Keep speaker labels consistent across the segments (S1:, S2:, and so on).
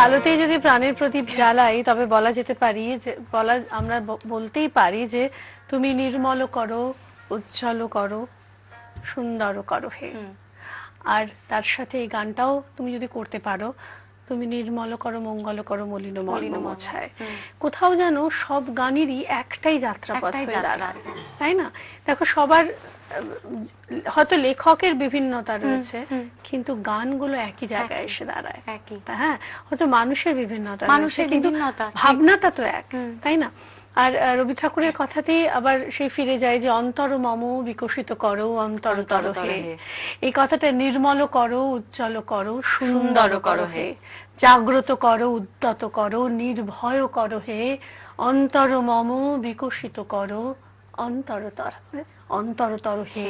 S1: আলোতেই যদি প্রাণের প্রদীপ জ্বালাই তবে বলা যেতে পারি যে আমরা বলতেই পারি যে তুমি নির্মল করো, উজ্জ্বল করো, সুন্দর করো হে। আর তার সাথে এই গানটাও তুমি যদি করতে পারো, তুমি নির্মল করো, মঙ্গল করো, মলিন মলিন মোছায়। কোথাও যেন সব গানেরই একটাই যাত্রাপথ হয়ে দাঁড়ায়, তাই না? দেখো সবার হয়তো লেখকের বিভিন্নতা রয়েছে, কিন্তু গানগুলো একই জায়গায় এসে দাঁড়ায়। হ্যাঁ, হয়তো মানুষের বিভিন্নতা, মানুষের কিন্তু ভাবনাটা তো এক, তাই না? আর রবি ঠাকুরের কথাতেই আবার সেই ফিরে যায় যে অন্তর মম বিকশিত করো অন্তরতর হে। এই কথাটা নির্মল করো, উজ্জ্বল করো, সুন্দর করো হে, জাগ্রত করো, উদ্যত করো, নির্ভয় করো হে, অন্তর মম বিকশিত করো অন্তরতর অন্তরতর হে।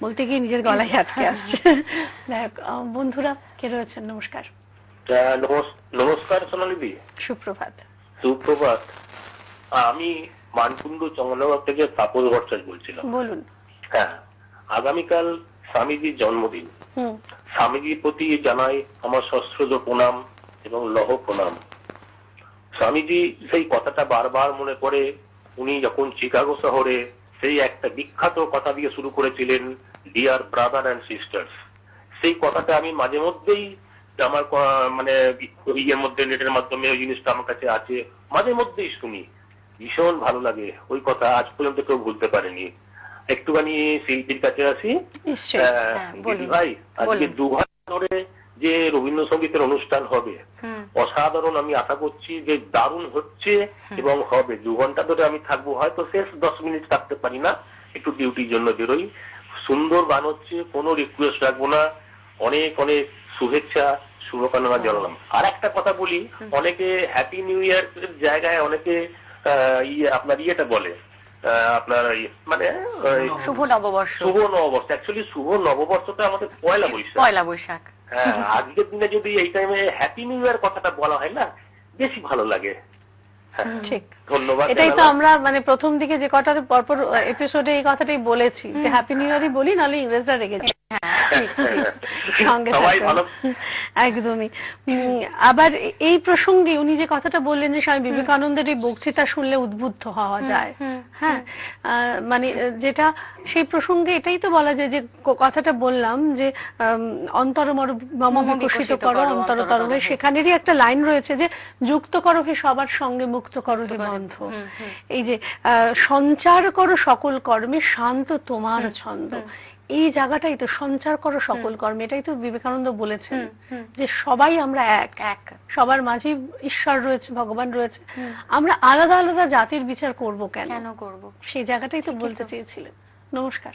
S1: বলতে গিয়ে নিজের গলায় আটকে আসছে। বন্ধুরা কে রয়েছেন? নমস্কার।
S2: নমস্কার সোনালিদি।
S1: সুপ্রভাত।
S2: সুপ্রভাত। আমি মানকুণ্ডু চন্দ্রনগর থেকে তাপস ভট্টাচার্য বলছিলাম।
S1: বলুন।
S2: হ্যাঁ, আগামীকাল স্বামীজির জন্মদিন। স্বামীজির প্রতি জানাই আমার সশ্রদ্ধ প্রণাম এবং লহ প্রণাম। স্বামীজি সেই কথাটা বারবার মনে করে, উনি যখন চিকাগো শহরে সেই একটা বিখ্যাত কথা দিয়ে শুরু করেছিলেন, ডিয়ার ব্রাদার অ্যান্ড সিস্টার্স। সেই কথাটা আমি মাঝে মধ্যেই আমার মানে ইয়ের মধ্যে, নেটের মাধ্যমে ওই জিনিসটা আমার কাছে আছে, মাঝে মধ্যেই শুনি, ভীষণ ভালো লাগে। ওই কথা আজ পর্যন্ত কেউ ভুলতে পারেনি। একটুখানি শিল্পীর কাছে আসি। দিদি ভাই, আজকে 2 ঘন্টা ধরে যে রবীন্দ্রসঙ্গীতের অনুষ্ঠান হবে, অসাধারণ। আমি আশা করছি যে দারুণ হচ্ছে এবং হবে। 2 ঘন্টা ধরে আমি থাকবো, হয়তো শেষ 10 মিনিট থাকতে পারি না, একটু ডিউটির জন্য বেরোই। সুন্দর গান হচ্ছে, কোনো রিকোয়েস্ট রাখবো না। অনেক অনেক শুভেচ্ছা, শুভকামনা জানালাম। আর একটা কথা বলি, অনেকে হ্যাপি নিউ ইয়ার জায়গায় অনেকে আপনার ইয়েটা বলে, আপনার মানে
S3: শুভ নববর্ষ।
S2: শুভ নববর্ষ। অ্যাকচুয়ালি শুভ নববর্ষটা আমাদের পয়লা বৈশাখ।
S3: পয়লা বৈশাখ।
S2: হ্যাঁ, আজকের দিনে যদি এই টাইমে হ্যাপি নিউ ইয়ার কথাটা বলা হয় না, বেশি ভালো লাগে।
S1: ঠিক,
S2: ধন্যবাদ।
S1: এটাই তো আমরা মানে প্রথম দিকে যে কথাটা পরপর এপিসোডে এই কথাটাই বলেছি যে হ্যাপি নিউ ইয়ারই বলি, নাহলে ইংরেজরা রেগে যায়। সঙ্গে একদমই। আবার এই প্রসঙ্গে উনি যে কথাটা বললেন যে স্বামী বিবেকানন্দের এই বক্তৃতা শুনলে উদ্বুদ্ধ হওয়া যায়, হ্যাঁ, মানে যেটা সেই প্রসঙ্গে এটাই তো বলা যায় যে কথাটা বললাম যে অন্তর মম বিকশিত করো অন্তর তরলে, সেখানেরই একটা লাইন রয়েছে যে যুক্ত করো হে সবার সঙ্গে, মুক্ত করো হে বন্ধ। এই যে সঞ্চার করো সকল কর্মে, শান্ত তোমার ছন্দ। এই জায়গাটাই তো সঞ্চার করো সকল কর্মে, এটাই তো বিবেকানন্দ বলেছেন যে সবাই আমরা এক, সবার মাঝে ঈশ্বর রয়েছে, ভগবান রয়েছে। আমরা আলাদা আলাদা জাতির বিচার করব কেন করব, সেই জায়গাটাই তো বলতে চেয়েছিলেন। নমস্কার।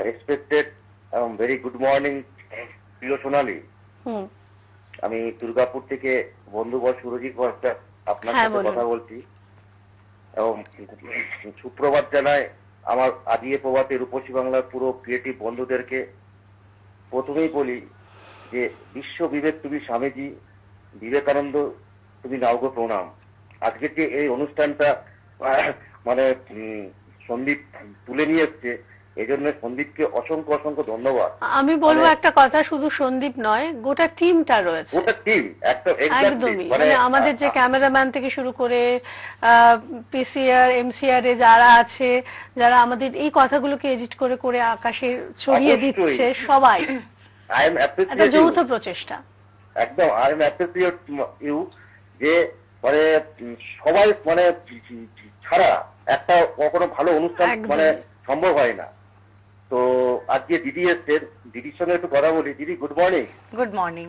S4: রেসপেক্টেড ভেরি গুড মর্নিং প্রিয় সোনালী। আমি দুর্গাপুর থেকে বন্ধুবর সুরজিৎ ভট্টাচার্য আপনার সাথে কথা বলছি এবং সুপ্রভাত জানাই আমার আজিয়ে প্রভাতে রূপসী বাংলার পুরো ক্রিয়েটিভ বন্ধুদেরকে। প্রথমেই বলি যে বিশ্ব বিবেক তুমি স্বামীজি, বিবেকানন্দ তুমি নাওগো প্রণাম। আজকের যে এই অনুষ্ঠানটা মানে সন্দীপ তুলে নিয়ে এসছে, এই জন্য সন্দীপকে অসংখ্য অসংখ্য ধন্যবাদ।
S1: আমি বলবো একটা কথা, শুধু সন্দীপ নয়, গোটা টিমটা রয়েছে,
S4: গোটা টিম
S1: একদমই। মানে আমাদের যে ক্যামেরাম্যান থেকে শুরু করে পিসিআর, এমসিআর এ যারা আছে, যারা আমাদের এই কথাগুলোকে এডিট করে করে আকাশে ছড়িয়ে দিচ্ছে, সবাই একটা যৌথ প্রচেষ্টা।
S4: একদম আই এম অ্যাপ্রিসিয়েট ইউ যে মানে সবাই মানে ছাড়া একটা কখনো ভালো অনুষ্ঠান মানে সম্ভব হয় না। তো আজকে দিদি এসছেন, দিদির সঙ্গে একটু কথা বলি। দিদি গুড মর্নিং।
S3: Good morning.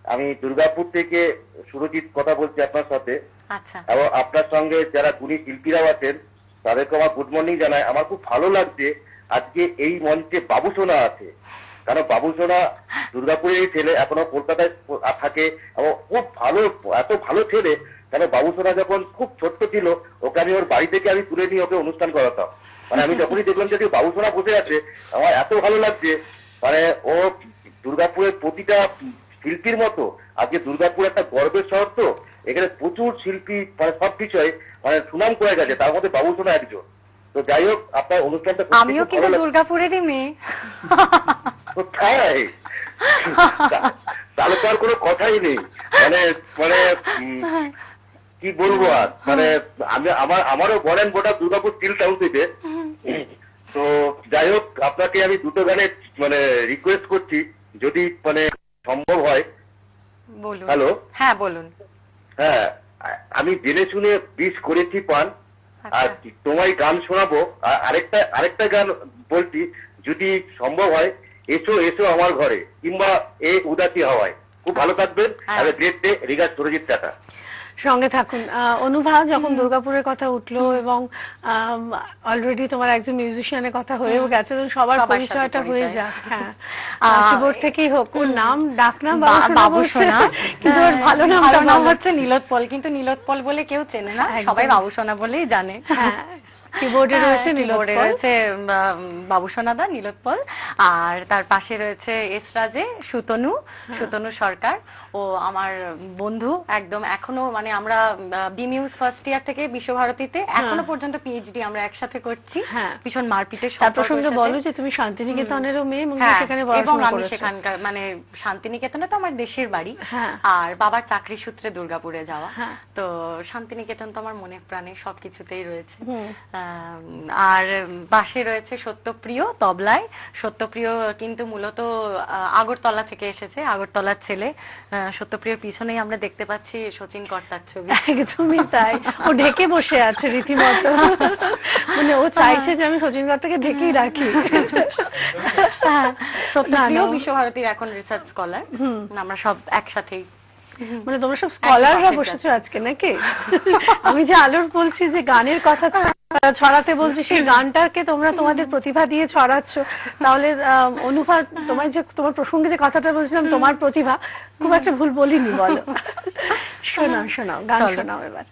S4: আমি দুর্গাপুর থেকে সুরজিৎ কথা বলছি আপনার সাথে।
S3: আচ্ছা।
S4: এবং আপনার সঙ্গে যারা গুণী শিল্পীরাও আছেন তাদেরকে আমার গুড মর্নিং জানাই। আমার খুব ভালো লাগছে আজকে এই মঞ্চে বাবুসোনা আছে, কারণ বাবুসোনা দুর্গাপুরের ছেলে, এখনো কলকাতায় থাকে এবং খুব ভালো, এত ভালো ছেলে। কারণ বাবুসোনা যখন খুব ছোট্ট ছিল, ওকে আমি ওর বাড়ি থেকে আমি তুলে নিয়ে ওকে অনুষ্ঠান করাতাম। মানে আমি যখনই দেখলাম যে বাবুসোনা বসে আছে, আমার এত ভালো লাগছে। মানে ও দুর্গাপুরের প্রতিটা শিল্পীর মতো আজকে দুর্গাপুর একটা গর্বের শহর, তো এখানে প্রচুর শিল্পী মানে সব বিষয়ে মানে সুনাম করে গেছে, তার মধ্যে বাবুসোনা একজন। তো যাই হোক, আপনার অনুষ্ঠানটা
S3: আমিও কিন্তু দুর্গাপুরেরই মেয়ে।
S4: কোথায়? তাহলে তো আর কোনো কথাই নেই। মানে মানে কি বলবো আর, মানে আমারও বলেন গোটা দুর্গাপুর স্টিল টাউনশিপে। তো যাই হোক, আপনাকে আমি দুটো গানে মানে রিকোয়েস্ট করছি, যদি মানে সম্ভব হয়।
S3: বলুন।
S4: হ্যালো।
S3: হ্যাঁ বলুন।
S4: হ্যাঁ, আমি জেনে শুনে বিষ করেছি পান, আর তোমায় গান শোনাবো। আর আরেকটা গান বলছি, যদি সম্ভব হয়, এসো এসো আমার ঘরে, কিংবা এ উদাসী হাওয়ায়। খুব ভালো থাকবেন। Have a great day. Regard Surajit, tata.
S1: সঙ্গে থাকুন। অনুভা, যখন দুর্গাপুরের কথা উঠলো এবং অলরেডি তোমার একজন মিউজিশিয়ানের কথা হয়েও গেছে, সবার পরিচয়টা হয়ে যাক। হ্যাঁ, কিবোর্ড থেকেই হোক। ওর নাম ডাক নাম বাবুসোনা, কিন্তু ওর ভালো নাম হচ্ছে নীলোৎপল, কিন্তু নীলোৎপল বলে কেউ চেনে না, সবাই বাবুসোনা বলেই জানে। হ্যাঁ, কিবোর্ডে রয়েছে
S3: কিবোর্ডে
S1: নীলোৎপল,
S3: রয়েছে বাবুসোনাদা নীলোৎপল, আর তার পাশে রয়েছে এসরাজে সুতনু, সুতনু সরকার। ও আমার বন্ধু একদম, এখনো মানে আমরা বিমিউজ ফার্স্ট ইয়ার থেকে বিশ্বভারতীতে এখনো পর্যন্ত পিএইচডি আমরা একসাথে করছি। ভীষণ মারপিটের
S1: তার প্রসঙ্গে বলো যে তুমি শান্তিনিকেতনেরও মেয়ে এবং সেখানে
S3: এবং
S1: পড়াশোনা
S3: আমি
S1: করেছো।
S3: সেখানকার মানে শান্তিনিকেতনে তো আমার দেশের বাড়ি, আর বাবার চাকরি সূত্রে দুর্গাপুরে যাওয়া, তো শান্তিনিকেতন তো আমার মনে প্রাণে সবকিছুতেই রয়েছে। আর পাশে রয়েছে সত্যপ্রিয় তবলায়। সত্যপ্রিয় কিন্তু মূলত আগরতলা থেকে এসেছে, আগরতলার ছেলে। সত্যপ্রিয়র পিছনেই আমরা দেখতে পাচ্ছি সচিন কর্তার ছবি।
S1: একদমই তাই, ও ঢেকে বসে আছে রীতিমতো, মানে ও চাইছে যে আমি সচিন কর্তাকে ঢেকেই রাখি।
S3: সত্যপ্রিয় বিশ্বভারতীর এখন রিসার্চ স্কলার, আমরা সব একসাথেই।
S1: মানে তোমরা সব স্কলাররা বসেছো আজকে নাকি? আমি যে আলোর বলছি যে গানের কথা ছড়াতে বলছি, সেই গানটাকে তোমরা তোমাদের প্রতিভা দিয়ে ছড়াচ্ছ, তাহলে অনুভা তোমার যে তোমার প্রসঙ্গে যে কথাটা বলছিলাম তোমার প্রতিভা, খুব একটা ভুল বলিনি বলো? শোনাও শোনাও, গান শোনাও এবার।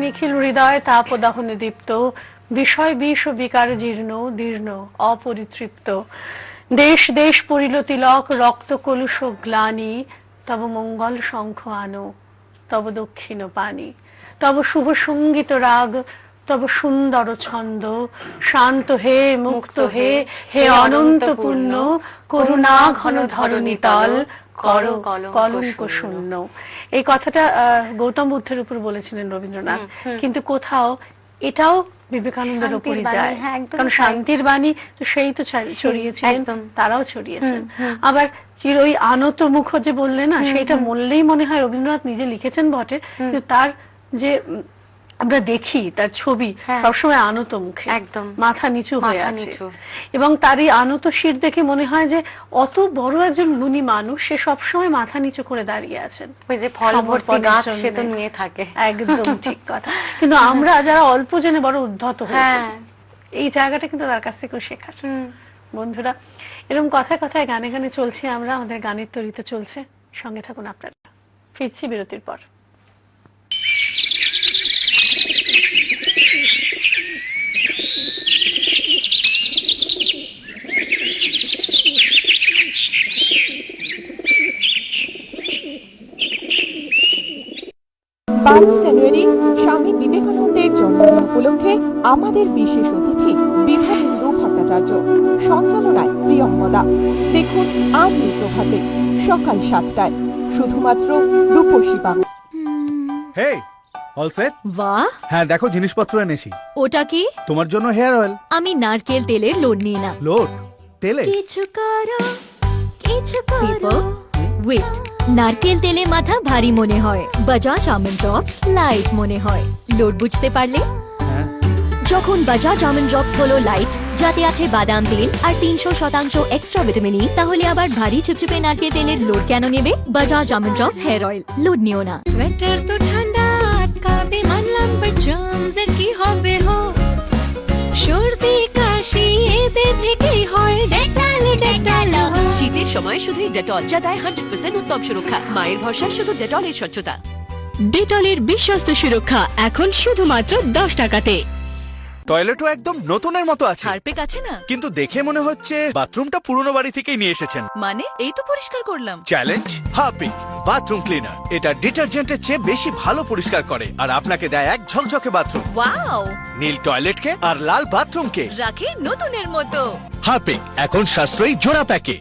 S1: নিখিল হৃদয় তাপদাহনে দীপ্ত, বিষয় বিষ ও বিকার জীর্ণ দীর্ণ অপরিতৃপ্ত, দেশ দেশ পরিল তিলক, রক্ত কলুষ গ্লানি, তব মঙ্গল শঙ্খ আনো, তব দক্ষিণ পানি, তব শুভ সঙ্গীত রাগ, তব সুন্দর ছন্দ, শান্ত হে মুক্ত হে, হে অনন্ত পূর্ণ, করুণা ঘন ধরণী তল, কর কলঙ্ক শূন্য। এই কথাটা গৌতম বুদ্ধের উপর বলেছিলেন রবীন্দ্রনাথ, কিন্তু কোথাও এটাও বিবেকানন্দের উপরই যায়, কারণ শান্তির বাণী তো সেই তো ছড়িয়েছিলেন, তারাও ছড়িয়েছেন। আবার চির ওই আনত মুখ যে বললে না, সেইটা বললেই মনে হয় রবীন্দ্রনাথ নিজে লিখেছেন বটে, কিন্তু তার যে আমরা দেখি তার ছবি সবসময় আনত মুখে, একদম মাথা নিচু হয়ে আছে, এবং তার এই আনত শির দেখে মনে হয় যে অত বড় একজন গুণী মানুষ, সে সবসময় মাথা নিচু করে দাঁড়িয়ে আছেন, ওই যে ফল ভর্তি গাছ সে তো নিয়ে থাকে। একদম ঠিক কথা। কিন্তু আমরা যারা অল্প জেনে বড় উদ্ধত হই, এই জায়গাটা কিন্তু তার কাছ থেকে শেখার। বন্ধুরা, এরকম কথায় কথায় গানে গানে চলছি আমরা, আমাদের গানের তরিতে চলছে, সঙ্গে থাকুন আপনারা। ফিরছি বিরতির পর।
S5: 12 জানুয়ারি স্বামী বিবেকানন্দের জন্মদিন উপলক্ষে আমাদের বিশেষ অতিথি বিভাগেন্দু ভট্টাচার্য, সঞ্চালনায় প্রিয়ঙ্কদা। দেখুন আজ এই প্রভাতে সকাল 7টায় শুধুমাত্র রূপসী বাংলা।
S6: হেই, অল সেট?
S7: বাহ,
S6: হ্যাঁ দেখো জিনিসপত্র এনেছি।
S7: ওটা কি?
S6: তোমার জন্য হেয়ার অয়েল।
S7: আমি নারকেল তেলের লোড নিই না।
S6: লোড তেলে?
S7: কিছু করো, ওয়েট, নারকেল তেলে মাথা ভারী মনে হয়, বাজাজ আমন্ড ড্রপস লাইট মনে হয়। লোড বুঝতে পারলে?
S6: হ্যাঁ।
S7: যখন বাজাজ আমন্ড ড্রপস হলো লাইট, যাতে আছে বাদাম তেল আর 300% এক্সট্রা ভিটামিন ই, তাহলে আবার ভারী চুপচুপে নারকেল তেলের লোড কেন নেবে? Bajaj almond drops hair oil, load নিও না। সোয়েটার তো ঠান্ডা আটকাবে, মানলাম বাট জার্মসের কি হবে হো? সর্দি কাশি এদের থেকেই হয়, ডেটল।
S8: শীতের সময় শুধুই ডেটল, যা দেয় 100% উত্তম সুরক্ষা। মায়ের ভরসা শুধু ডেটলের স্বচ্ছতা।
S7: ডেটলের বিশ্বস্ত সুরক্ষা এখন শুধুমাত্র 10 টাকাতে।
S6: টয়লেটও একদম নতুনের মতো আছে।
S8: হারপিক আছে না?
S6: কিন্তু দেখে মনে হচ্ছে বাথরুমটা পুরনো বাড়ি থেকেই নিয়ে এসেছেন।
S8: মানে এই তো পরিষ্কার করলাম।
S6: Challenge Harpic bathroom cleaner. এটা ডিটারজেন্টের চেয়ে বেশি ভালো পরিষ্কার করে আর আপনাকে দেয় এক ঝকঝকে বাথরুম।
S8: ওয়াও!
S6: নীল টয়লেটকে আর লাল বাথরুমকে
S8: রাখে নতুনের মতো।
S6: হারপিক এখন সাশ্রয়ী জোড়া প্যাকে।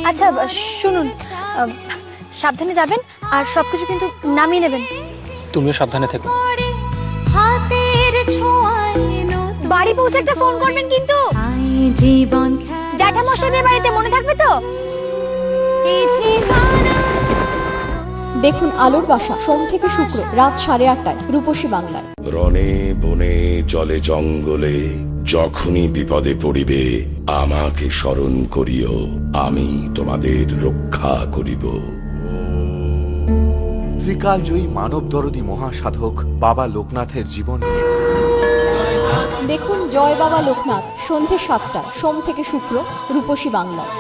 S9: আচ্ছা শুনুন, সাবধানে যাবেন আর সবকিছু কিন্তু নামিয়ে নেবেন।
S10: তুমিও সাবধানে থেকো।
S9: বাড়ি পৌঁছে একটা ফোন করবেন কিন্তু। জ্যাঠামশাইদের বাড়িতে মনে থাকবে তো?
S11: দেখুন আলোর বাসা সোম থেকে শুক্র রাত 8:30টায় রূপসী বাংলায়।
S12: রণে বনে জলে জঙ্গলে যখনই বিপদে পড়িবে আমাকে স্মরণ করিও, আমি তোমাদের রক্ষা করিব।
S13: ত্রিকালজয়ী মানব দরদী মহাসাধক বাবা লোকনাথের জীবন।
S11: দেখুন জয় বাবা লোকনাথ সন্ধে 7টায় সোম থেকে শুক্র রূপসী বাংলায়।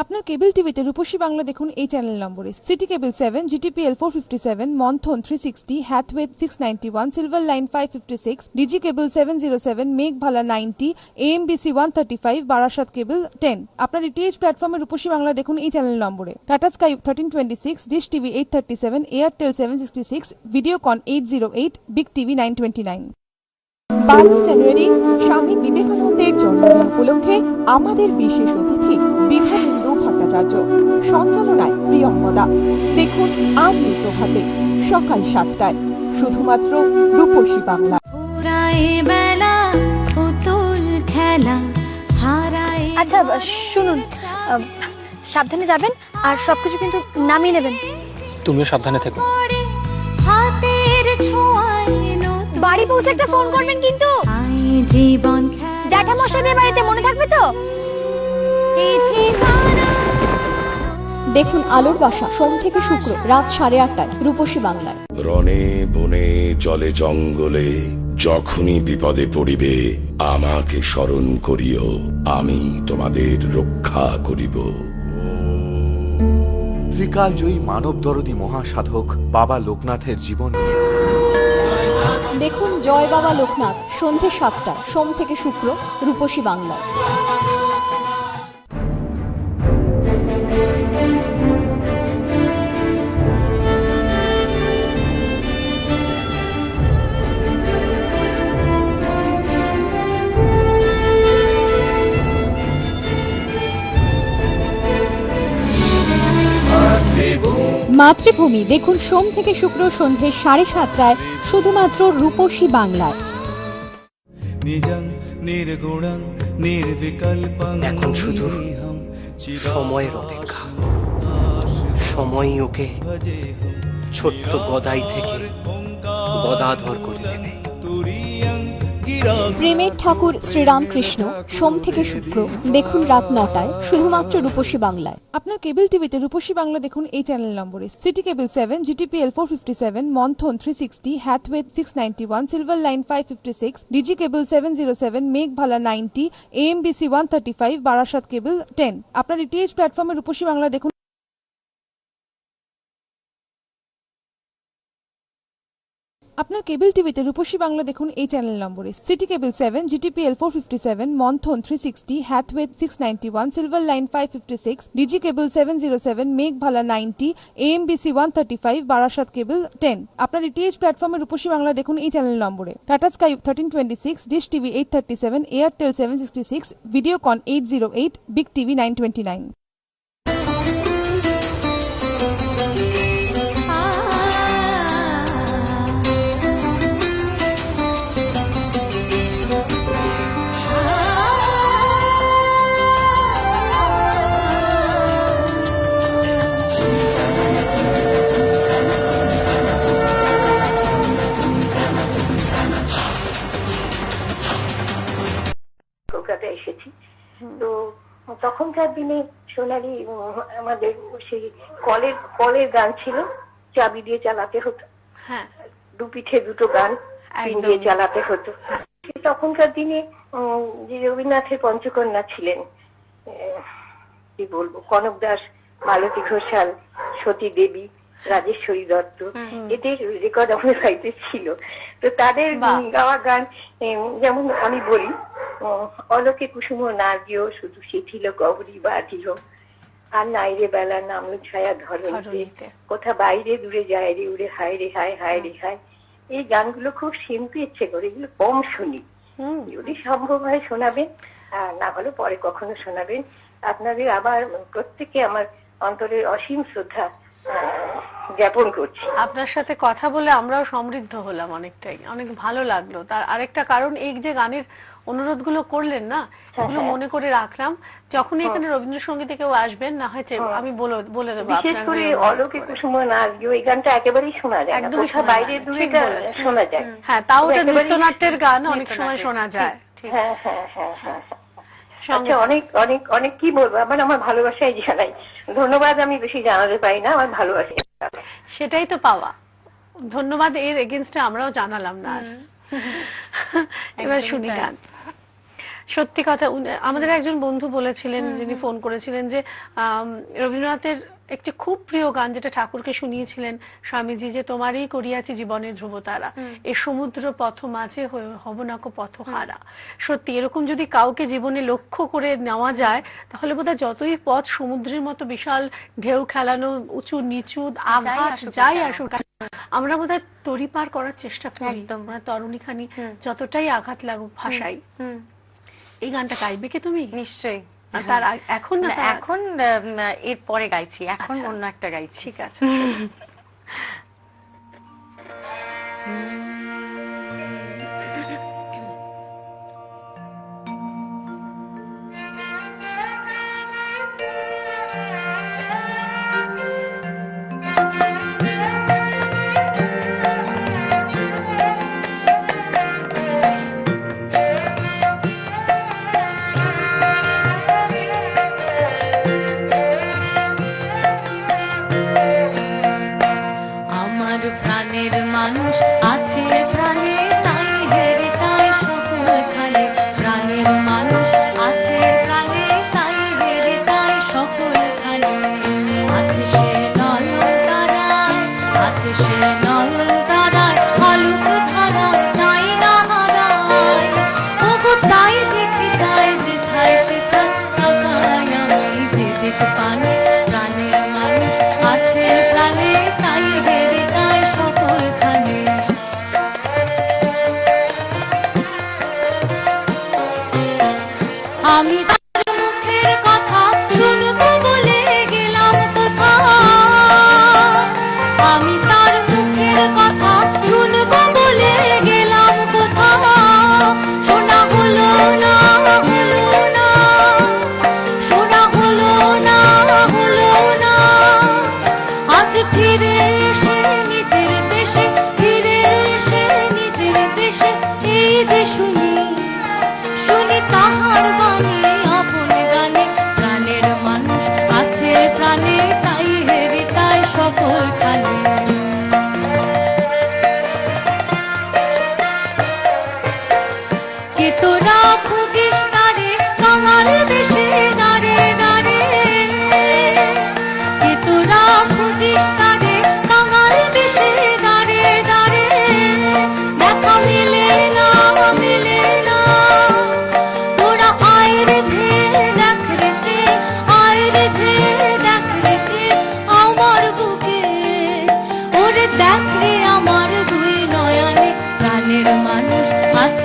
S5: আপনার কেবল টিভিতে রূপসী বাংলা দেখুন এই চ্যানেল নম্বরে। সিটি কেবল 7, GTPL 457, মন্থন 360, হ্যাথওয়ে 691, সিলভার লাইন 556, ডিজি কেবল 707, মেঘভালা 90, AMBC 135, বারাসাত কেবল 10। আপনার ডিটিএইচ প্ল্যাটফর্মে রূপসী বাংলা দেখুন এই চ্যানেল নম্বরে। Tata sky 1326, dish TV 837, Airtel 766, Videocon 808, big TV 929। 12 জানুয়ারি স্বামী বিবেকানন্দের জন্মদিন উপলক্ষে আমাদের বিশেষ অতিথি বিভাগেন্দু ভট্টাচার্য, সঞ্চালনায় প্রিয়ঙ্কদা। দেখুন আজ এই প্রভাতে সকাল 7টায় শুধুমাত্র রূপসী বাংলা।
S9: আচ্ছা শুনুন, সাবধানে যাবেন আর সবকিছু কিন্তু নামিয়ে নেবেন।
S10: তুমিও সাবধানে থেকো।
S9: বাড়ি পৌঁছে একটা ফোন করবেন কিন্তু। জ্যাঠামশাইদের বাড়িতে মনে থাকবে তো?
S11: দেখুন আলোর বাসা সোম থেকে শুক্র রাত 8:30টায় রূপসী বাংলায়।
S12: রণে বনে জলে জঙ্গলে যখনই বিপদে পড়িবে আমাকে স্মরণ করিও, আমি তোমাদের রক্ষা করিব।
S13: ত্রিকালজয়ী মানব দরদী মহাসাধক বাবা লোকনাথের জীবন।
S11: দেখুন জয় বাবা লোকনাথ সন্ধে 7টায় সোম থেকে শুক্র রূপসী বাংলায়। মাতৃভূমি দেখুন সোম থেকে শুক্র সন্ধে 7:30টায় শুধুমাত্র রূপসী বাংলায়।
S10: এখন শুধু সময়ের অপেক্ষা। সময়ই ওকে ছোট্ট গদাই থেকে গদাধর করে দেবে।
S11: প্রেমের ঠাকুর শ্রীরামকৃষ্ণ সোম থেকে শুক্র দেখুন রাত 9টায় শুধুমাত্র রূপসী বাংলায়।
S5: আপনার কেবল টিভিতে রূপসী বাংলা দেখুন এই চ্যানেল নম্বরে। সিটি কেবল 7, GTPL 457, মন্থন 360, হ্যাথওয়ে 691, সিলভার লাইন 556, ডিজি কেবল 707, মেঘভালা 90, AMBC 135, বারাসাত কেবল 10। আপনার ডিটিএইচ প্ল্যাটফর্মে রূপসী বাংলা দেখুন। আপনার কেবল টিভিতে রূপসী বাংলা দেখুন এই চ্যানেল নম্বরে সিটি কেবল 7, GTPL 457, মন্থন 360, হ্যাথওয়ে 691, সিলভার লাইন 556, ডিজি কেবল 707, মেঘভালা 90, AMBC 135, বারাসাত কেবল 10। আপনার ডিটিএইচ প্ল্যাটফর্মে রূপসী বাংলা দেখুন এই চ্যানেল নম্বরে tata sky 1326, dish TV 837, Airtel 766, Videocon 808, big TV 929।
S14: কলকাতায় এসেছি, তো তখনকার দিনে সোনালি আমাদের সেই কলের গান ছিল, চাবি দিয়ে চালাতে হতো, দু পিঠে দুটো গান দিয়ে চালাতে হতো। তখনকার দিনে যে রবীন্দ্রনাথের পঞ্চকন্যা ছিলেন, কি বলবো, কনক দাস, মালতী ঘোষাল, সতী দেবী, রাজেশ্বরী দত্ত, এদের রেকর্ড আমার বাড়িতে ছিল। তো তাদের গাওয়া গান, যেমন আমি বলি, অলোকে কুসুম নাগিও শুধু শিথিল গহরি বাঁধিল, আর নাইরে বেলা নামলো ছায়া ধরনীতে, কোথা বাইরে দূরে যায় রে উড়ে, হায় রে হায়, হায় রে হায়। এই গানগুলো খুব শুনতে ইচ্ছে করে, এগুলো কম শুনি। যদি সম্ভব হয় শোনাবেন, আর না হলে পরে কখনো শোনাবেন। আপনাদের আবার প্রত্যেকে আমার অন্তরের অসীম শ্রদ্ধা জ্ঞাপন করছি।
S1: আপনার সাথে কথা বলে আমরাও সমৃদ্ধ হলাম অনেকটাই, অনেক ভালো লাগলো। তার আরেকটা কারণ, এই যে গানের অনুরোধ গুলো করলেন না, এগুলো মনে করে রাখলাম, যখন এখানে রবীন্দ্রসঙ্গীতে কেউ আসবেন না হয় আমি বলে দেবো।
S14: বিশেষ করে অলোকে কুসুম নাগিও, এই গানটা একেবারেই শোনা যায়, একদম বাইরে দূরে শোনা যায়।
S1: হ্যাঁ, তাও এটা নৃত্যনাট্যের গান, অনেক সময় শোনা যায়।
S14: হ্যাঁ হ্যাঁ হ্যাঁ হ্যাঁ। আচ্ছা, অনেক অনেক অনেক কি বলবো, আমার ভালোবাসাই জানাই। ধন্যবাদ আমি বেশি জানাতে পারি না, আমার ভালোবাসা,
S1: সেটাই তো পাওয়া। ধন্যবাদ এর এগেইনস্টে আমরাও জানালাম না। এবার শুনি গান। সত্যি কথা, আমাদের একজন বন্ধু বলেছিলেন, যিনি ফোন করেছিলেন, যে রবীন্দ্রনাথের একটি খুব প্রিয় গান যেটা ঠাকুরকে শুনিয়েছিলেন স্বামীজি, যে তোমারই করিয়াছি জীবনের ধ্রুবতারা, এ সমুদ্র পথ মাঝে হব নাকো পথহারা। সত্যি এরকম যদি কাউকে জীবনে লক্ষ্য করে নেওয়া যায়, তাহলে বোধহয় যতই পথ সমুদ্রের মতো বিশাল ঢেউ খেলানো, উঁচু নিচু আঘাত যাই আসুক, আমরা বোধহয় তরি পার করার চেষ্টা করি। তরুণীখানি যতটাই আঘাত লাগুক ভাষাই। এই গানটা গাইবে কি তুমি?
S3: নিশ্চয়ই।
S1: তার এখন না,
S3: এখন এর পরে গাইছি, এখন অন্য একটা গাইছি।
S1: ঠিক আছে।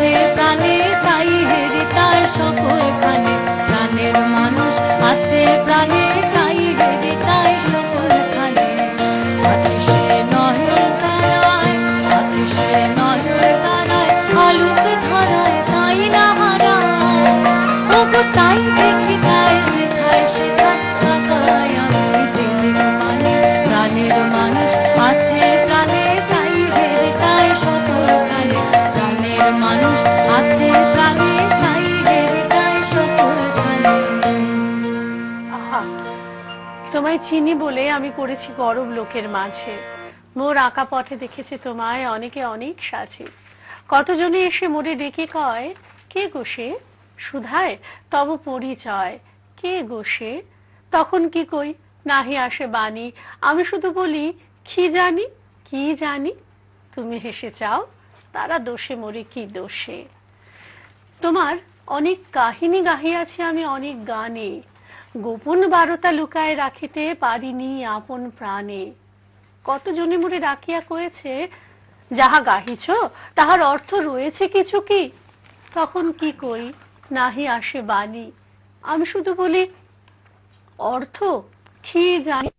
S15: আছে প্রাণে তাই হেরিতায় সকলখানে, প্রাণের মানুষ আছে প্রাণে তাই হেরিতায় সকলখানে। আছে সে নয়ন তারায়, আছে সে নয়ন তারায়, আলোক ধারায় তাই না হারায়। ওগো তাই দেখি তাই শেখায় শেখায় ঢাকায় আমি দিনের মানে, প্রাণের মানুষ আছে প্রাণে তাই হেরিতায় সকলখানে, প্রাণের মানুষ আছে প্রাণে তাই হেরিতায় সকলখানে।
S1: তোমায় চিনি বলে আমি করেছি গরব লোকের মাঝে, মোর আঁকা পথে দেখেছি তোমায় অনেকে অনেক সাজে। কতজনে এসে মোরে ডেকে কয়, কে গোসে সুধায় তব পরিচয়, কে গোসে। তখন কি কই, নাহি আসে বাণী, আমি শুধু বলি কি জানি কি জানি। তুমি হেসে চাও, তারা দোষে মোরে কি দোষে। তোমার অনেক কাহিনী গাহিয়াছি আমি অনেক গানে, গোপন বারতা লুকায় রাখিতে পারিনি আপন প্রাণে। কতজনে মোরে ডাকিয়া কয়েছে, যাহা গাহিছ তাহার অর্থ রয়েছে কিছু কি। তখন কি কই, নাহি আসে বাণী, আমি শুধু বলি অর্থ কি জানি।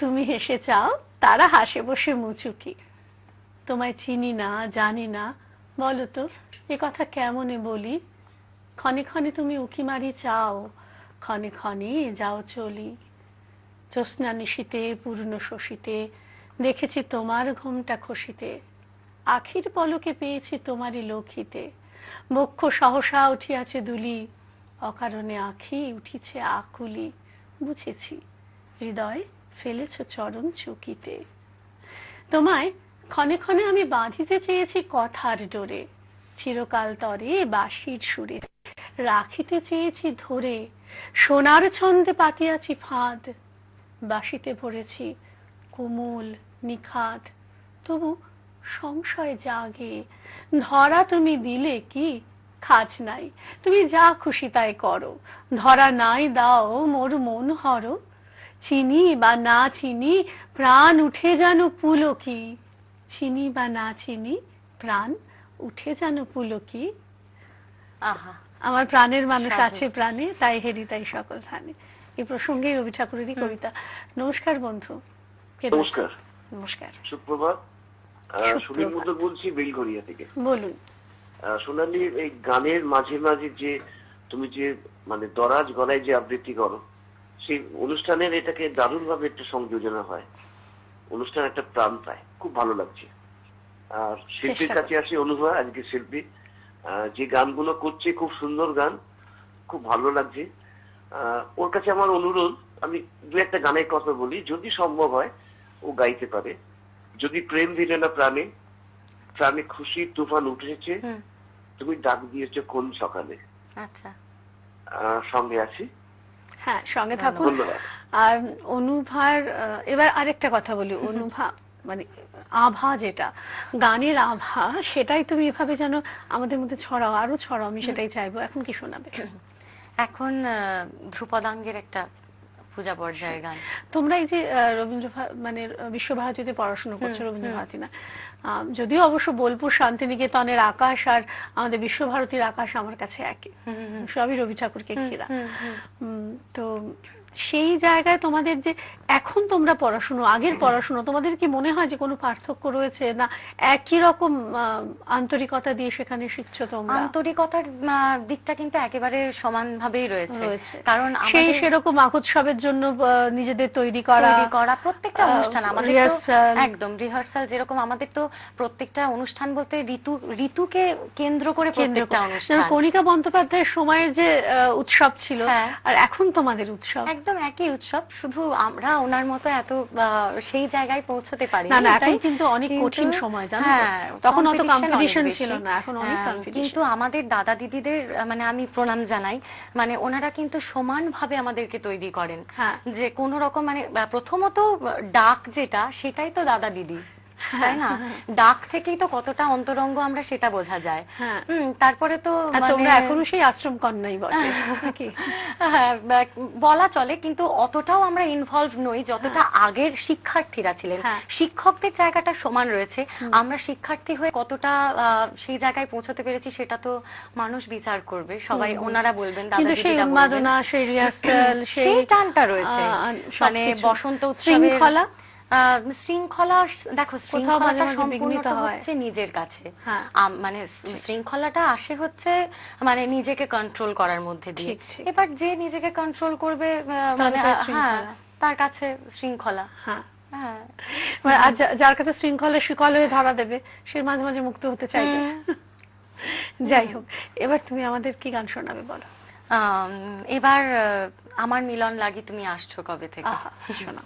S1: তুমি হেসে চাও, তারা হাসে বসে মুচুকি। তোমায় চিনি না জানি না, বলো তো এ কথা কেমনে বলি। ক্ষণে ক্ষণে তুমি উকি মারি চাও, ক্ষণে ক্ষণে যাও চলি। জ্যোৎস্না নিশীতে পূর্ণ শশীতে দেখেছি তোমার ঘুমটা খসিতে, আখির পলকে পেয়েছি তোমারই লক্ষিতে। বক্ষ সহসা উঠিয়াছে দুলি, অকারণে আখি উঠিছে আকুলি। বুঝেছি হৃদয় ফেলেছ চরণ চুকিতে। তোমায় ক্ষণে ক্ষণে আমি বাঁধিতে চেয়েছি কথার ডোরে, চিরকাল তরে বাঁশির সুরে রাখিতে চেয়েছি ধরে। সোনার ছন্দে পাতিয়াছি ফাঁদ, বাঁশিতে ভরেছি কোমল নিখাদ। তবু সংশয় জাগে, ধরা তুমি দিলে কি খাজ নাই, তুমি যা খুশি তাই করো। ধরা নাই দাও মোর মন হরো, চিনি বা না চিনি প্রাণ উঠে যেন পুলকি। চিনি বা না চিনি প্রাণ উঠে যেন পুলকি।
S3: আহা,
S1: আমার প্রাণের মানুষ আছে প্রাণে তাই হেরি তাই সকল ধানে। এই প্রসঙ্গে রবি ঠাকুরেরই কবিতা। নমস্কার বন্ধু।
S16: নমস্কার।
S1: নমস্কার,
S16: সুপ্রভাত। সুনীল মন্ডল বলছি বেলঘরিয়া থেকে।
S1: বলুন।
S16: সোনালি, এই গানের মাঝে মাঝে যে তুমি যে মানে দরাজ গলায় যে আবৃত্তি করো, সেই অনুষ্ঠানের এটাকে দারুণ ভাবে একটা সংযোজনা হয়, অনুষ্ঠান একটা প্রাণ পায়, খুব ভালো লাগছে। আর শিল্পীর কাছে আসি অনুভব, আজকে শিল্পী যে গানগুলো করছে খুব সুন্দর গান, খুব ভালো লাগছে। ওর কাছে আমার অনুরোধ, আমি দু একটা গানের কথা বলি, যদি সম্ভব হয় ও গাইতে পারে। যদি প্রেম দিলে না প্রাণে, প্রাণে খুশি তুফান উঠেছে, তুমি ডাক দিয়েছ কোন সকালে।
S3: আচ্ছা,
S16: সঙ্গে আছি।
S1: হ্যাঁ, সঙ্গে থাকুন। আর অনুভার এবার আরেকটা কথা বলি, অনুভা মানে আভা, যেটা গানের আভা, সেটাই তুমি এভাবে যেন আমাদের মধ্যে ছড়াও, আরো ছড়াও, আমি সেটাই চাইবো। এখন কি শোনাবে?
S3: এখন ধ্রুপদাঙ্গের একটা পূজা পর্যায়ের গান।
S1: তোমরা এই যে রবীন্দ্র মানে বিশ্বভারতীতে পড়াশোনা করছো, রবীন্দ্র ভারতী না, যদিও অবশ্য বোলপুর শান্তিনিকেতনের আকাশ আর আমাদের বিশ্বভারতীর আকাশ আমার কাছে একই, সবই রবি ঠাকুরকে ঘেরা। তো সেই জায়গায় তোমাদের যে এখন তোমরা পড়াশুনো, আগের পড়াশুনো, তোমাদের কি মনে হয় যে কোনো পার্থক্য রয়েছে, না একই রকম আন্তরিকতা দিয়ে সেখানে শিখছো তোমরা?
S3: আন্তরিকতার দিকটা কিন্তু একেবারে সমানভাবেই রয়েছে, কারণ
S1: সেই সেরকম মাহোৎসবের জন্য নিজেদের তৈরি করা
S3: প্রত্যেকটা অনুষ্ঠান আমাদের একদম রিহার্সাল, যেরকম আমাদের তো প্রত্যেকটা অনুষ্ঠান বলতে ঋতুকে কেন্দ্র করে প্রত্যেকটা অনুষ্ঠান।
S1: কণিকা বন্দ্যোপাধ্যায়ের সময়ের যে উৎসব ছিল আর এখন তোমাদের উৎসব
S3: একদম একই উৎসব, শুধু আমরা ওনার মতো এত সেই জায়গায় পৌঁছতে পারি
S1: না। এখন কিন্তু অনেক কঠিন সময়, জানো, তখন অত কম্পিটিশন ছিল না, এখন অনেক কম্পিটিশন।
S3: কিন্তু আমাদের দাদা দিদিদের মানে আমি প্রণাম জানাই, মানে ওনারা কিন্তু সমানভাবে আমাদেরকে তৈরি করেন, যে কোনো রকম মানে প্রথমত ডাক যেটা, সেটাই তো দাদা দিদি। তাই না? ডাক থেকেই তো কতটা অন্তরঙ্গ আমরা সেটা বোঝা যায়। তারপরে তো
S1: তোমরা এখনো সেই আশ্রম কন্যাই বটে নাকি?
S3: বলা চলে, কিন্তু অতটাও আমরা ইনভলভ নই যতটা আগের শিক্ষার্থীরা ছিলেন। শিক্ষকদের জায়গাটা সমান রয়েছে, আমরা শিক্ষার্থী হয়ে কতটা সেই জায়গায় পৌঁছতে পেরেছি সেটা তো মানুষ বিচার করবে, সবাই ওনারা বলবেন, দাদা দিদিরা বলবেন।
S1: সেই রিহার্সাল, সেই
S3: টানটা রয়েছে, মানে বসন্ত উৎসবের শৃঙ্খলা। দেখো, শৃঙ্খলাটা সম্পূর্ণত হচ্ছে নিজের কাছে, মানে শৃঙ্খলাটা আসে হচ্ছে মানে নিজেকে কন্ট্রোল করার মধ্যে দিয়ে। এবার যে নিজেকে কন্ট্রোল করবে মানে তার কাছে শৃঙ্খলা।
S1: আর যার কাছে শৃঙ্খলা শিকল হয়ে ধরা দেবে সে মাঝে মাঝে মুক্ত হতে চাইবে। যাই হোক, এবার তুমি আমাদের কি গান শোনাবে বলো?
S3: এবার আমার মিলন লাগি তুমি আসছো কবে থেকে শোনা।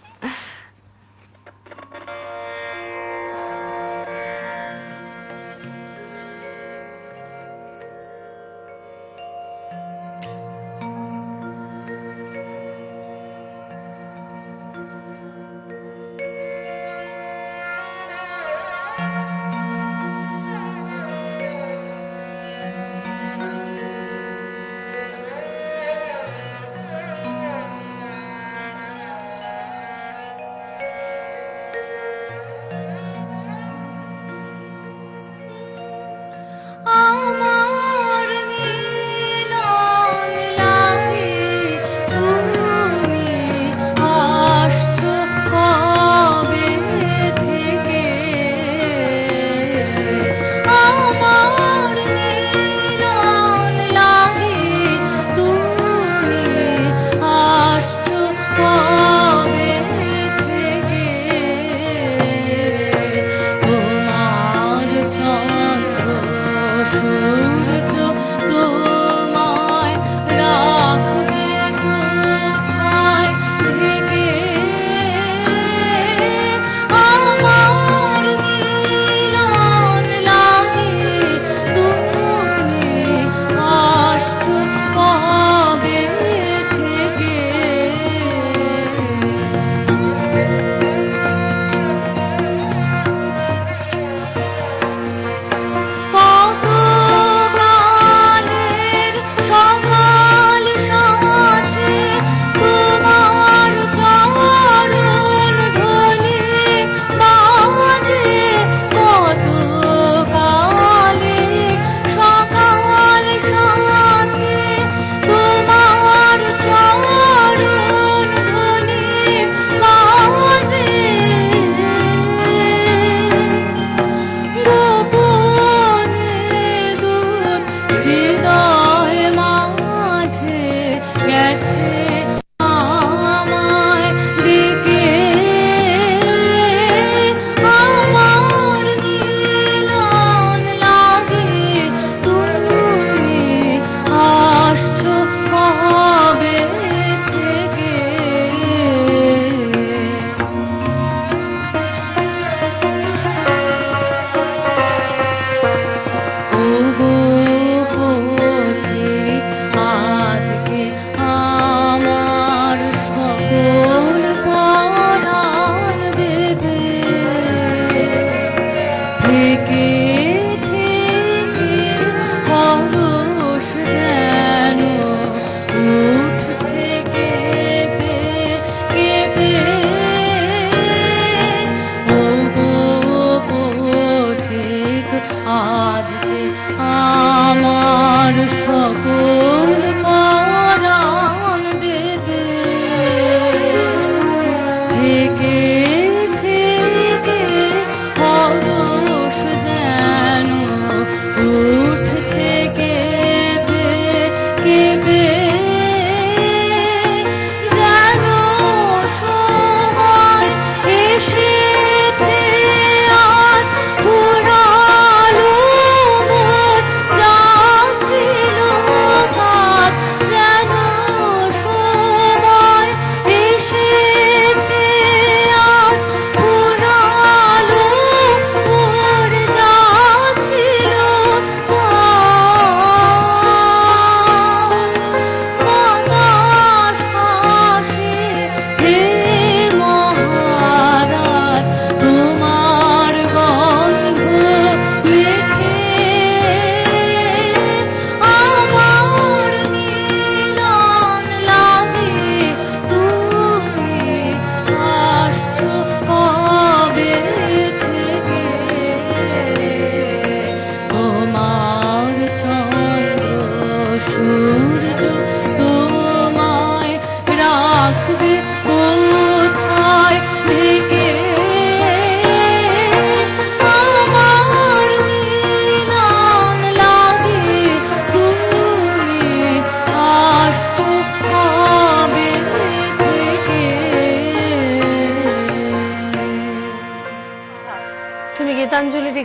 S15: কত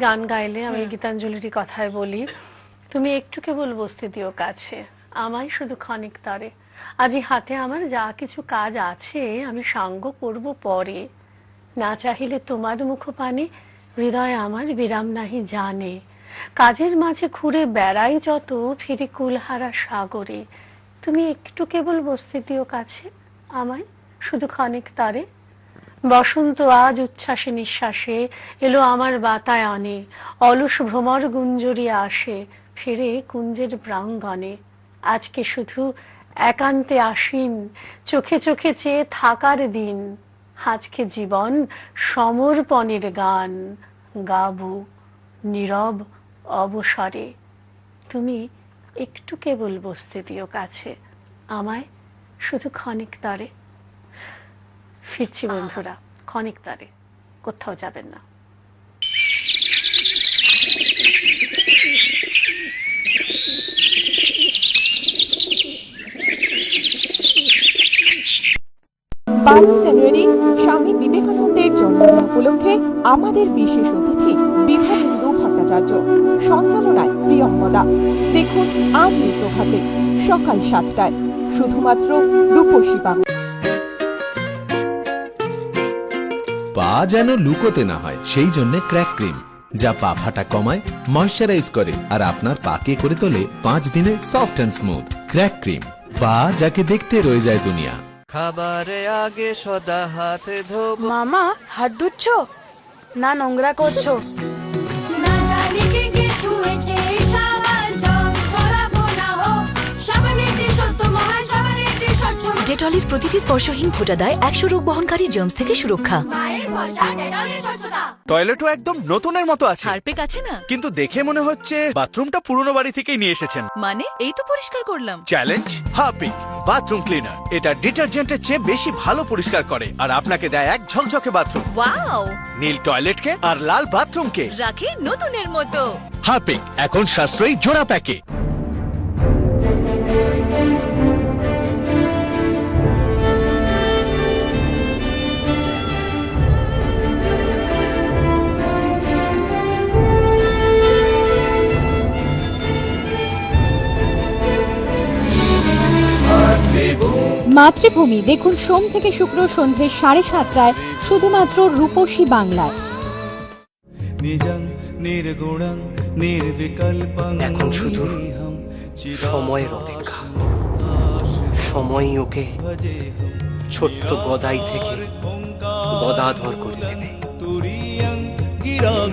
S1: গান গাইলে আমি গীতাঞ্জলির কথায় বলি, তুমি একটু কেবল বসতে দিও কাছে আমায় শুধু ক্ষণিক তরে, আজি হাতে আমার যা কিছু কাজ আছে আমি সাঙ্গ করব পরে, না চাহিলে তোমার মুখ পানে হৃদয় আমার বিরাম নাহি জানে, কাজের মাঝে ঘুরে বেড়াই যত ফিরে কুলহারা সাগরে, তুমি একটু কেবল বসতে দিও কাছে আমায় শুধু ক্ষণিক তরে। বসন্ত আজ উচ্ছ্বাসে নিঃশ্বাসে এলো আমার বাতায়নে, অলস ভ্রমর গুঞ্জরিয়া আসে ফিরে কুঞ্জের প্রাঙ্গণে, আজকে শুধু একান্তে আসীন চোখে চোখে চেয়ে থাকার দিন, আজকে জীবন সমর্পণের গান গাবো নীরব অবসরে, তুমি একটু কেবল বসতে দিও কাছে আমায় শুধু ক্ষণিক তরে। ফিরছি বন্ধুরা, ক্ষণিক তরে, কোথাও যাবেন না।
S5: জানুয়ারি স্বামী বিবেকানন্দের জন্মদিন উপলক্ষে আমাদের বিশেষ অতিথি বিভাগেন্দু ভট্টাচার্য, সঞ্চালনায় প্রিয়ঙ্কদা। দেখুন আজ এই প্রভাতে সকাল 7টায় শুধুমাত্র রূপসী বাংলা।
S17: পা যেন লুকোতে না হয় সেই জন্য ক্র্যাক ক্রিম, যা পা ফাটা কমায়, ময়শ্চারাইজ করে আর আপনার পাকে করে তোলে 5 দিনে soft and smooth. Crack cream, পা যাকে দেখতে রয়ে যায় দুনিয়া।
S18: খাবারে আগে সদা হাত ধোবো।
S9: মামা হাত ধুচ্ছো না নোংরা করছো?
S7: ডেটলের প্রতিটি স্পর্শহীন ফোঁটা দেয় 100 রোগ বহনকারী জার্মস থেকে সুরক্ষা।
S6: টয়লেটও একদম নতুনের মতো আছে।
S8: হারপিক আছে না?
S6: কিন্তু দেখে মনে হচ্ছে বাথরুমটা পুরনো বাড়ি থেকেই নিয়ে এসেছেন।
S8: মানে এই তো পরিষ্কার করলাম।
S6: Challenge Harpic bathroom cleaner. এটা ডিটারজেন্টের চেয়ে বেশি ভালো পরিষ্কার করে আর আপনাকে দেয় এক ঝকঝকে বাথরুম।
S8: ওয়াও!
S6: নীল টয়লেটকে আর লাল বাথরুমকে
S8: রাখে নতুনের মতো।
S6: হারপিক এখন সাশ্রয়ী জোড়া প্যাকে।
S11: মাতৃভূমি দেখুন সোম থেকে শুক্র সন্ধ্যে 7:30টায় শুধুমাত্র রূপসী বাংলায়।
S10: এখন শুধু সময়ের অপেক্ষা, সময়ই ওকে ছোট্ট গদাই থেকে গদাধর করে দেবে।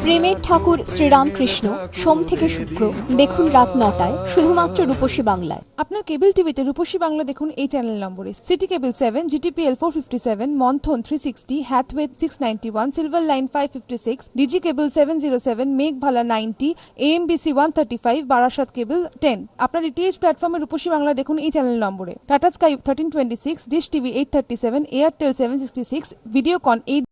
S11: প্রেমের ঠাকুর শ্রীরামকৃষ্ণ সোম থেকে শুক্র দেখুন রাত 9টায় শুধুমাত্র রূপসী বাংলায়।
S5: আপনার কেবল টিভিতে রূপসী বাংলা দেখুন এই চ্যানেল নম্বরে। সিটি কেবল 7, GTPL 457, মন্থন 360, হ্যাথওয়ে 691, সিলভার লাইন 556, ডিজি কেবল 707, মেঘভালা 90, AMBC 135, বারাসাত কেবল 10। আপনার ডিটিএইচ প্ল্যাটফর্মে রূপসী বাংলা দেখুন এই চ্যানেল নম্বরে। Tata sky 1326, dish TV 837, Airtel 766, Videocon 8